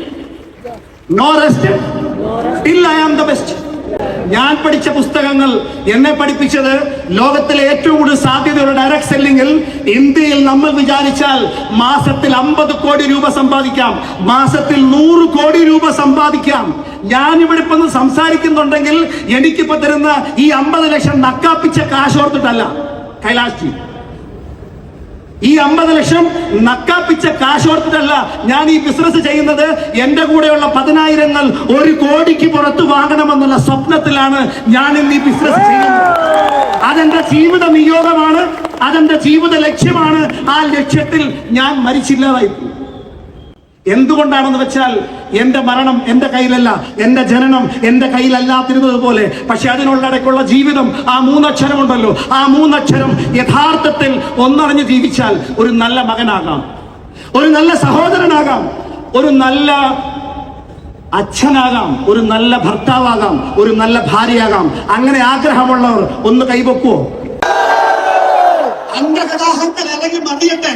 A: No rest till I am the best. ഞാൻ പഠിച്ച പുസ്തകങ്ങൾ എന്നെ പഠിപ്പിച്ചത് ലോകത്തിലെ ഏറ്റവും കൂടുതൽ സാധ്യതയുള്ള ഡയറക്ട് സെല്ലിംഗിൽ ഇന്ത്യയിൽ നമ്മൾ വിചാരിച്ചാൽ മാസത്തിൽ 50 കോടി രൂപ സമ്പാദിക്കാം, മാസത്തിൽ 100 കോടി രൂപ സമ്പാദിക്കാം. ഞാനിവിടെ ഇപ്പൊ സംസാരിക്കുന്നുണ്ടെങ്കിൽ എനിക്കിപ്പോ തരുന്ന ഈ 50 ലക്ഷം നക്കാപ്പിച്ച കാശോർത്തിട്ടല്ല കൈലാഷ്ജി. ഈ 50 ലക്ഷം നക്കാപ്പിച്ച കാശോർത്തിട്ടല്ല ഞാൻ ഈ ബിസിനസ് ചെയ്യുന്നത്. എന്റെ കൂടെയുള്ള 10,000 1 കോടിക്ക് പുറത്ത് വാങ്ങണമെന്നുള്ള സ്വപ്നത്തിലാണ് ഞാൻ ഇന്ന് ഈ ബിസിനസ് ചെയ്യുന്നത്. അതെന്റെ ജീവിത നിയോഗമാണ്, അതെന്റെ ജീവിത ലക്ഷ്യമാണ്. ആ ലക്ഷ്യത്തിൽ ഞാൻ മരിച്ചില്ലാതായി. എന്തുകൊണ്ടാണെന്ന് വെച്ചാൽ എന്റെ മരണം എന്റെ കയ്യിലല്ല, എന്റെ ജനനം എന്റെ കയ്യിലല്ലാത്തിരുന്നത് പോലെ. പക്ഷെ അതിനുള്ളിടയ്ക്കുള്ള ജീവിതം, ആ 3 അക്ഷരമുണ്ടല്ലോ, ആ 3 അക്ഷരം യഥാർത്ഥത്തിൽ ഒന്നറിഞ്ഞ് ജീവിച്ചാൽ ഒരു നല്ല മകനാകാം, ഒരു നല്ല സഹോദരനാകാം, ഒരു നല്ല അച്ഛനാകാം, ഒരു നല്ല ഭർത്താവാകാം, ഒരു നല്ല ഭാര്യയാകാം. അങ്ങനെ ആഗ്രഹമുള്ളവർ ഒന്ന് കൈവെക്കുവോ? അന്തകദാഹത്തിൽ അല്ലെങ്കിൽ മതിയട്ടെ.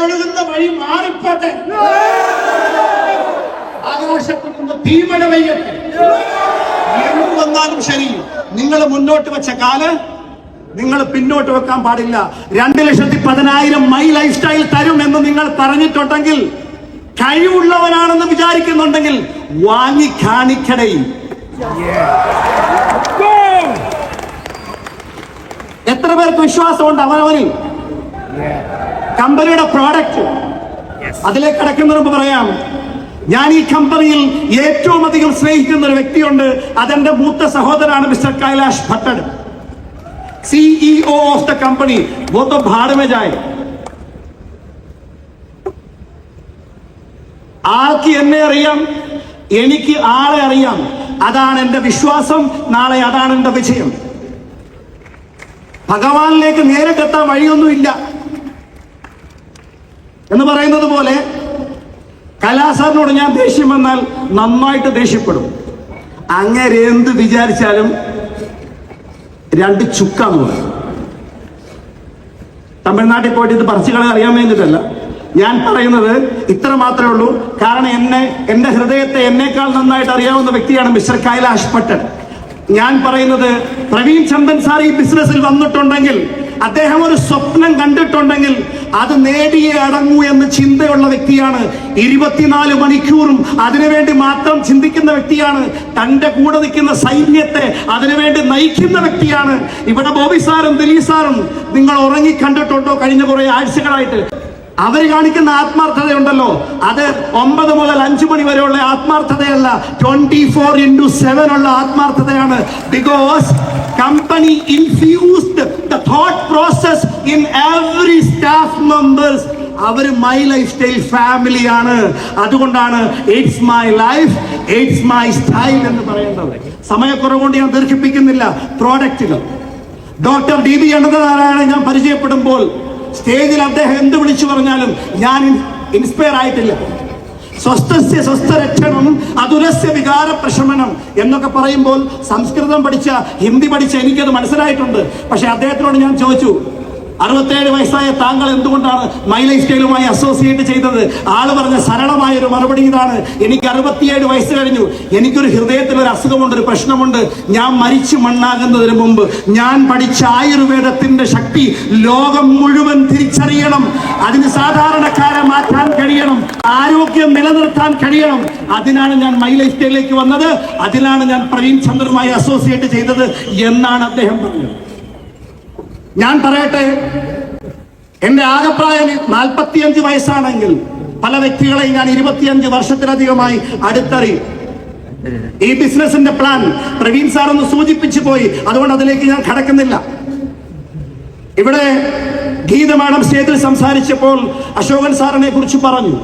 A: ഒഴുകുന്ന വഴി മാറിപ്പോട്ടെ. ആകാശത്തിൽ നിന്ന് തീമഴ പെയ്യട്ടെ. എന്ത് വന്നാലും ശരി, നിങ്ങൾ മുന്നോട്ട് വെച്ച കാല് നിങ്ങൾ പിന്നോട്ട് വെക്കാൻ പാടില്ല. 2,10,000 മൈ ലൈഫ് സ്റ്റൈൽ തരും എന്ന് നിങ്ങൾ പറഞ്ഞിട്ടുണ്ടെങ്കിൽ, കഴിവുള്ളവനാണെന്ന് വിചാരിക്കുന്നുണ്ടെങ്കിൽ വാങ്ങി കാണിക്കടേ. എത്ര പേർക്ക് വിശ്വാസമുണ്ട് അവനവനിൽ? കമ്പനിയുടെ പ്രോഡക്റ്റ് അതിലേക്ക് കടക്കുന്നതിന് മുമ്പ് പറയാം, ഞാൻ ഈ കമ്പനിയിൽ ഏറ്റവും അധികം സ്നേഹിക്കുന്ന ഒരു വ്യക്തിയുണ്ട്. അതെന്റെ മൂത്ത സഹോദരനാണ് mister Kailash Bhattan, CEO of the company. वो तो भाड़ में जाए. ആൾക്ക് എന്നെ അറിയാം, എനിക്ക് ആളെ അറിയാം. അതാണ് എന്റെ വിശ്വാസം. നാളെ അതാണ് എന്റെ വിജയം. ഭഗവാനിലേക്ക് നേരിട്ടെത്താൻ വഴിയൊന്നുമില്ല എന്ന് പറയുന്നത് പോലെ കലാസാറിനോട് ഞാൻ ദേഷ്യം വന്നാൽ നന്നായിട്ട് ദേഷ്യപ്പെടും. അങ്ങനെ എന്ത് വിചാരിച്ചാലും 2 ചുക്കാന്ന് പറയും. തമിഴ്നാട്ടിൽ പോയിട്ട് ഇത് പറിച്ചുകളെ അറിയാൻ വേണ്ടിയിട്ടല്ല ഞാൻ പറയുന്നത്, ഇത്ര മാത്രമേ ഉള്ളൂ. കാരണം എന്റെ ഹൃദയത്തെ എന്നേക്കാൾ നന്നായിട്ട് അറിയാവുന്ന വ്യക്തിയാണ് മിസ്റ്റർ കൈലാഷ് ഭട്ടൻ. ഞാൻ പറയുന്നത്, പ്രവീൺ ചന്ദൻ സാർ ഈ ബിസിനസ്സിൽ വന്നിട്ടുണ്ടെങ്കിൽ, അദ്ദേഹം ഒരു സ്വപ്നം കണ്ടിട്ടുണ്ടെങ്കിൽ അത് നേടിയേ അടങ്ങൂ എന്ന് ചിന്തയുള്ള വ്യക്തിയാണ്. 24 മണിക്കൂറും അതിനുവേണ്ടി മാത്രം ചിന്തിക്കുന്ന വ്യക്തിയാണ്. തന്റെ കൂടെ നിൽക്കുന്ന സൈന്യത്തെ അതിനുവേണ്ടി നയിക്കുന്ന വ്യക്തിയാണ്. ഇവിടെ ബോബി സാറും ദിലീപ് സാറും നിങ്ങൾ ഉറങ്ങി കണ്ടിട്ടുണ്ടോ കഴിഞ്ഞ കുറെ ആഴ്ചകളായിട്ട്? അവർ കാണിക്കുന്ന ആത്മാർത്ഥതയുണ്ടല്ലോ, അത് 9 മുതൽ 5 മണി വരെയുള്ള ആത്മാർത്ഥതയല്ല, 24/7 ഉള്ള ആത്മാർത്ഥതയാണ്. Because company infused the thought process in every staff members. അവർ മൈ ലൈഫ് സ്റ്റൈൽ ഫാമിലിയാണ്. അതുകൊണ്ടാണ് it's my life it's my style എന്ന് പറയുന്നത്. സമയക്കുറവുകൊണ്ട് ഞാൻ ദീർഘിപ്പിക്കുന്നില്ല. പ്രോഡക്റ്റുകൾ ഡോക്ടർ DB അനന്തനാരായണനെ ഞാൻ പരിചയപ്പെടുമ്പോൾ സ്റ്റേജിൽ അദ്ദേഹം എന്ത് വിളിച്ചു പറഞ്ഞാലും ഞാൻ ഇൻസ്പയർ ആയിട്ടില്ല. സ്വസ്ഥസ്യ സ്വസ്ഥരക്ഷണം അതുരസ്യ വികാര പ്രശമനം എന്നൊക്കെ പറയുമ്പോൾ സംസ്കൃതം പഠിച്ച ഹിന്ദി പഠിച്ച എനിക്കത് മനസ്സിലായിട്ടുണ്ട്. പക്ഷെ അദ്ദേഹത്തിനോട് ഞാൻ ചോദിച്ചു, 67 വയസ്സായ താങ്കൾ എന്തുകൊണ്ടാണ് മൈ ലൈഫ് സ്റ്റൈലുമായി അസോസിയേറ്റ് ചെയ്തത്? ആള് പറഞ്ഞ സരളമായ ഒരു മറുപടി ഇതാണ്: എനിക്ക് 67 വയസ്സ് കഴിഞ്ഞു, എനിക്കൊരു ഹൃദയത്തിൽ ഒരു അസുഖമുണ്ട്, ഒരു പ്രശ്നമുണ്ട്. ഞാൻ മരിച്ചു മണ്ണാകുന്നതിന് മുമ്പ് ഞാൻ പഠിച്ച ആയുർവേദത്തിന്റെ ശക്തി ലോകം മുഴുവൻ തിരിച്ചറിയണം. അതിന് സാധാരണക്കാരെ മാറ്റാൻ കഴിയണം, ആരോഗ്യം നിലനിർത്താൻ കഴിയണം. അതിനാണ് ഞാൻ മൈ ലൈഫ് സ്റ്റൈലിലേക്ക് വന്നത്, അതിനാണ് ഞാൻ പ്രവീൺ ചന്ദ്രനുമായി അസോസിയേറ്റ് ചെയ്തത് എന്നാണ് അദ്ദേഹം പറഞ്ഞത്. ഞാൻ പറയട്ടെ, എന്റെ ആകെപ്രായം 45 വയസ്സാണെങ്കിൽ പല വ്യക്തികളെ ഞാൻ 25 വർഷത്തിലധികമായി അടുത്തറിയും. ഈ ബിസിനസിന്റെ പ്ലാൻ പ്രവീൺ സാർ ഒന്ന് സൂചിപ്പിച്ചു പോയി, അതുകൊണ്ട് അതിലേക്ക് ഞാൻ കടക്കുന്നില്ല. ഇവിടെ ഗീത മാഡം സ്റ്റേജിൽ സംസാരിച്ചപ്പോൾ അശോകൻ സാറിനെ കുറിച്ച് പറഞ്ഞു.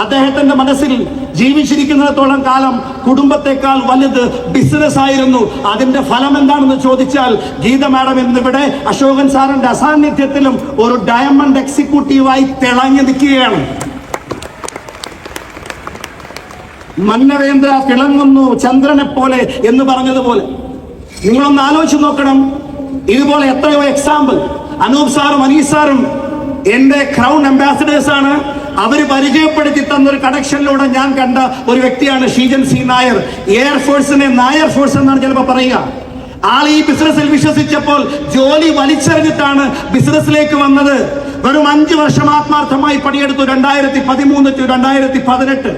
A: അദ്ദേഹത്തിന്റെ മനസ്സിൽ ജീവിച്ചിരിക്കുന്നിടത്തോളം കാലം കുടുംബത്തെക്കാൾ വലുത് ബിസിനസ് ആയിരുന്നു. അതിന്റെ ഫലം എന്താണെന്ന് ചോദിച്ചാൽ ഗീത മാഡം ഇന്നിവിടെ അശോകൻ സാറിന്റെ അസാന്നിധ്യത്തിലും ഒരു ഡയമണ്ട് എക്സിക്യൂട്ടീവായി തിളങ്ങി നിൽക്കുകയാണ്. മന്നവേന്ദ്ര തിളങ്ങുന്നു ചന്ദ്രനെ പോലെ എന്ന് പറഞ്ഞതുപോലെ നിങ്ങളൊന്ന് ആലോചിച്ച് നോക്കണം. ഇതുപോലെ എത്രയോ എക്സാമ്പിൾ. അനൂപ് സാറും അനീസ് സാറും എന്റെ ക്രൗൺ അംബാസിഡേഴ്സ് ആണ്. അവര് പരിചയപ്പെടുത്തി തന്നൊരു കണക്ഷനിലൂടെ ഞാൻ കണ്ട ഒരു വ്യക്തിയാണ് ഷീജൻ സി നായർ. എയർഫോഴ്സിനെ നായർ ഫോഴ്സ് എന്നാണ് ചിലപ്പോൾ പറയുക. ആൾ ഈ ബിസിനസ്സിൽ വിശ്വസിച്ചപ്പോൾ ജോലി വലിച്ചെറിഞ്ഞിട്ടാണ് ബിസിനസ്സിലേക്ക് വന്നത്. വെറും 5 വർഷം ആത്മാർത്ഥമായി പണിയെടുത്തു. 2013 to 2018.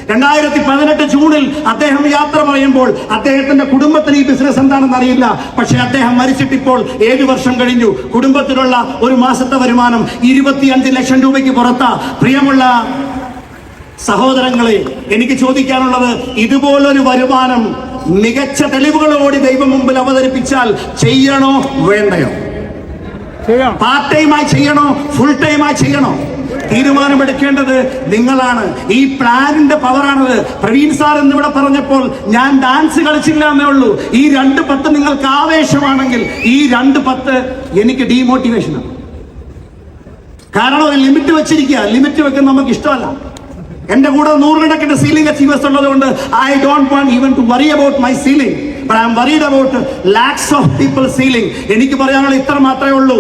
A: 2018 ജൂണിൽ അദ്ദേഹം യാത്ര പറയുമ്പോൾ അദ്ദേഹത്തിന്റെ കുടുംബത്തിന് ഈ ബിസിനസ് എന്താണെന്ന് അറിയില്ല. പക്ഷെ അദ്ദേഹം മരിച്ചിട്ടിപ്പോൾ 7 വർഷം കഴിഞ്ഞു. കുടുംബത്തിലുള്ള ഒരു മാസത്തെ വരുമാനം 25 ലക്ഷം രൂപയ്ക്ക് പുറത്താ. പ്രിയമുള്ള സഹോദരങ്ങളെ, എനിക്ക് ചോദിക്കാനുള്ളത്, ഇതുപോലൊരു വരുമാനം മികച്ച തെളിവുകളോട് ദൈവം മുമ്പിൽ അവതരിപ്പിച്ചാൽ ചെയ്യണോ വേണ്ടയോ? പാർട്ട് ടൈമായി ചെയ്യണോ ഫുൾ ടൈമായി ചെയ്യണോ? തീരുമാനമെടുക്കേണ്ടത് നിങ്ങളാണ്. ഈ പ്ലാനിന്റെ പവറാണത്. പ്രവീൺ സാർ എന്നിവിടെ പറഞ്ഞപ്പോൾ ഞാൻ ഡാൻസ് കളിച്ചില്ല എന്നേ ഉള്ളൂ. ഈ 2-10 നിങ്ങൾക്ക് ആവേശമാണെങ്കിൽ ഈ 2-10 എനിക്ക് ഡീമോട്ടിവേഷനാണ്. കാരണം ഒരു ലിമിറ്റ് വെച്ചിരിക്കുക. ലിമിറ്റ് വെക്കുന്ന നമുക്ക് ഇഷ്ടമല്ല. എന്റെ കൂടെ 100 കണക്കിന് സീലിംഗ് അച്ചീവേഴ്സ് ഉള്ളത് കൊണ്ട് I don't want even to worry about my ceiling, but I am worried about lakhs of people ceiling. എനിക്ക് പറയാനുള്ള ഇത്ര മാത്രമേ ഉള്ളൂ.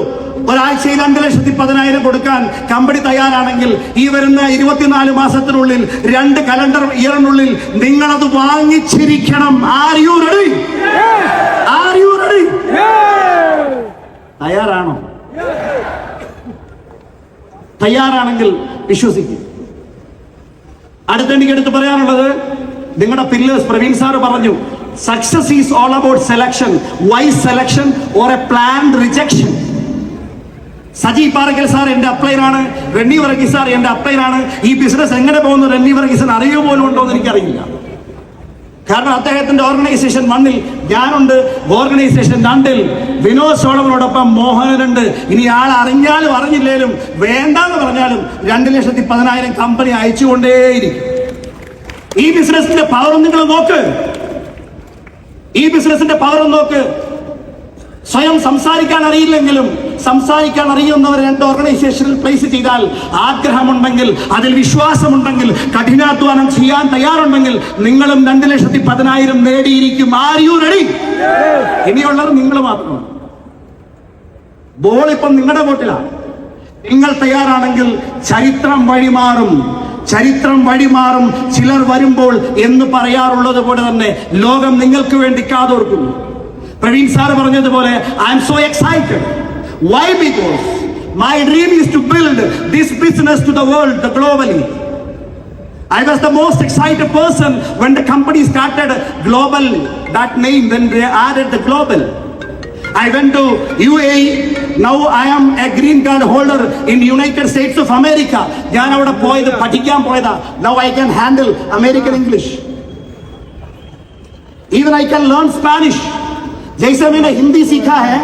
A: ഒരാഴ്ചയിൽ 2,10,000 കൊടുക്കാൻ കമ്പനി തയ്യാറാണെങ്കിൽ ഈ വരുന്ന 24 മാസത്തിനുള്ളിൽ 2 കലണ്ടർ ഇയറിനുള്ളിൽ നിങ്ങളത് വാങ്ങിച്ചിരിക്കണം. Are you ready? Are you ready? തയ്യാറാണോ? തയ്യാറാണെങ്കിൽ വിശ്വസിക്കും. അടുത്ത് പറയാനുള്ളത്, നിങ്ങളുടെ പില്ലേഴ്സ് പ്രവീൺ സാർ പറഞ്ഞു, success is all about selection. Wise selection or a planned rejection. Saji Parakkal sir എന്റെ അപ്ലൈനാണ്, റെന്നി വർഗീസ് സാർ എന്റെ അപ്ലൈനാണ്. ഈ ബിസിനസ് എങ്ങനെ പോകുന്നു റെന്നി വർഗീസിന് അറിയുക പോലും ഉണ്ടോ എന്ന് എനിക്കറിയില്ല. കാരണം അദ്ദേഹത്തിന്റെ ഓർഗനൈസേഷൻ 1-ൽ ഞാനുണ്ട്, ഓർഗനൈസേഷൻ 2-ൽ വിനോദ് സോളമനോടൊപ്പം മോഹനനുണ്ട്. ഇനി ആൾ അറിഞ്ഞാലും അറിഞ്ഞില്ലേലും വേണ്ടാന്ന് പറഞ്ഞാലും 2,10,000 കമ്പനി അയച്ചുകൊണ്ടേയിരിക്കും. ഈ ബിസിനസിന്റെ പവർ നിങ്ങൾ നോക്ക്. ഈ ബിസിനസിന്റെ പവർ നോക്ക്. സ്വയം സംസാരിക്കാൻ അറിയില്ലെങ്കിലും സംസാരിക്കാൻ അറിയുന്നവർ 2 ഓർഗനൈസേഷനിൽ പ്ലേസ് ചെയ്താൽ, ആഗ്രഹമുണ്ടെങ്കിൽ, അതിൽ വിശ്വാസമുണ്ടെങ്കിൽ, കഠിനാധ്വാനം ചെയ്യാൻ തയ്യാറുണ്ടെങ്കിൽ നിങ്ങളും 2,10,000 നേടിയിരിക്കും. R you ready? ഇനിയുള്ളത് നിങ്ങൾ മാത്രമാണ്. ബോൾ ഇപ്പം നിങ്ങളുടെ ബോട്ടിലാണ്. നിങ്ങൾ തയ്യാറാണെങ്കിൽ ചരിത്രം വഴിമാറും. ചരിത്രം വഴിമാറും. ചിലർ വരുമ്പോൾ എന്ന് പറയാറുള്ളത് പോലെ തന്നെ ലോകം നിങ്ങൾക്ക് വേണ്ടി കാതോർക്കുന്നു. പ്രവീൺ സാർ പറഞ്ഞതുപോലെ I am so excited. Why? Because my dream is to build this business to the world, globally. I was the most excited person when the company started global, that name, when they added the global. I went to UAE. Now I am a green card holder in United States of America. ഞാൻ അവിടെ പോയത് പഠിക്കാൻ പോയതാ. Now I can handle American English. Even I can learn Spanish. जैसे मैंने हिंदी सीखा है,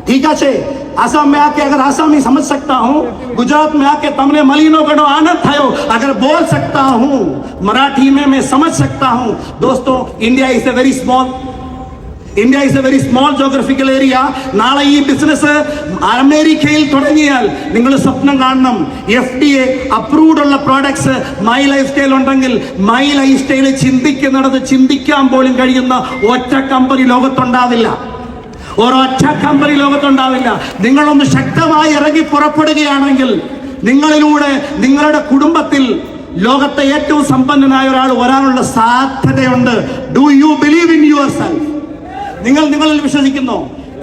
A: ठीक है, आसाम में आके अगर आसामी समझ सकता हूँ, गुजरात में आके तमने मलिनो गणो आनंद थायो अगर बोल सकता हूँ, मराठी में मैं समझ सकता हूँ. दोस्तों, India is a very small geographical area. നാളെ ഈ ബിസിനസ് അമേരിക്കയിൽ തുടങ്ങിയാൽ നിങ്ങൾ സ്വപ്നം കാണണം. FDA അപ്രൂവ്ഡ് ഉള്ള പ്രോഡക്ട്സ് മൈ ലൈഫ് സ്റ്റൈൽ ഉണ്ടെങ്കിൽ മൈ ലൈഫ് സ്റ്റൈൽ ചിന്തിക്കുന്നിടത്ത് ചിന്തിക്കാൻ പോലും കഴിയുന്ന ഒറ്റ കമ്പനി ലോകത്തുണ്ടാവില്ല. ഒരൊറ്റ കമ്പനി ലോകത്തുണ്ടാവില്ല. നിങ്ങളൊന്ന് ശക്തമായി ഇറങ്ങി പുറപ്പെടുകയാണെങ്കിൽ നിങ്ങളിലൂടെ നിങ്ങളുടെ കുടുംബത്തിൽ ലോകത്തെ ഏറ്റവും സമ്പന്നനായ ഒരാൾ വരാനുള്ള സാധ്യതയുണ്ട്. Do you believe in yourself? നിങ്ങൾ നിങ്ങളിൽ വിശ്വസിക്കുന്നോ?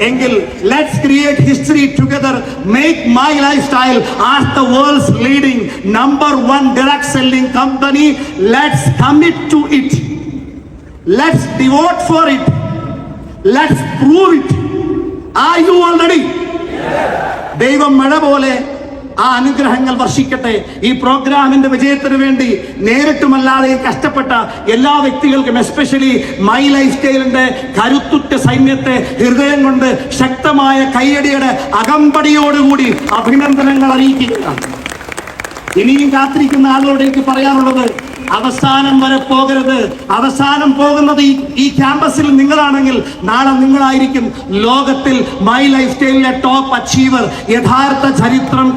A: എങ്കിൽ let's create history together. Make My life style as the world's leading number 1 direct selling company. Let's commit to it. Let's devote for it. Let's prove it. Are you all ready? ദൈവം മഴ പോലെ ആ അനുഗ്രഹങ്ങൾ വർഷിക്കട്ടെ. ഈ പ്രോഗ്രാമിന്റെ വിജയത്തിന് വേണ്ടി നേരിട്ടുമല്ലാതെയും കഷ്ടപ്പെട്ട എല്ലാ വ്യക്തികൾക്കും, എസ്പെഷ്യലി മൈ ലൈഫ് സ്റ്റൈലിന്റെ കരുത്തുറ്റ സൈന്യത്തെ ഹൃദയം കൊണ്ട് ശക്തമായ കയ്യടിയുടെ അകമ്പടിയോടുകൂടി അഭിനന്ദനങ്ങൾ അറിയിക്കുകയാണ്. ഇനിയും കാത്തിരിക്കുന്ന ആളുകളോട് എനിക്ക് പറയാനുള്ളത്, അവസാനം വരെ പോകരുത്. അവസാനം പോകുന്നത് ഈ ക്യാമ്പസിൽ നിങ്ങളാണെങ്കിൽ നാളെ നിങ്ങളായിരിക്കും ലോകത്തിൽ മൈ ലൈഫ് സ്റ്റൈലിലെ ടോപ്പ് അച്ചീവർ. യഥാർത്ഥ ചരിത്രം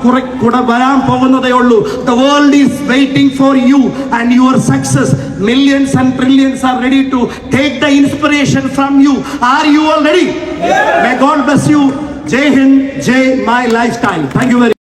A: കൂടെ വരാൻ പോകുന്നതേ ഉള്ളൂ. The world is waiting for you and your success. Millions and trillions are ready to take the inspiration from you. Are you all ready? May God bless you. Jai Hind, Jai My life style. Thank you very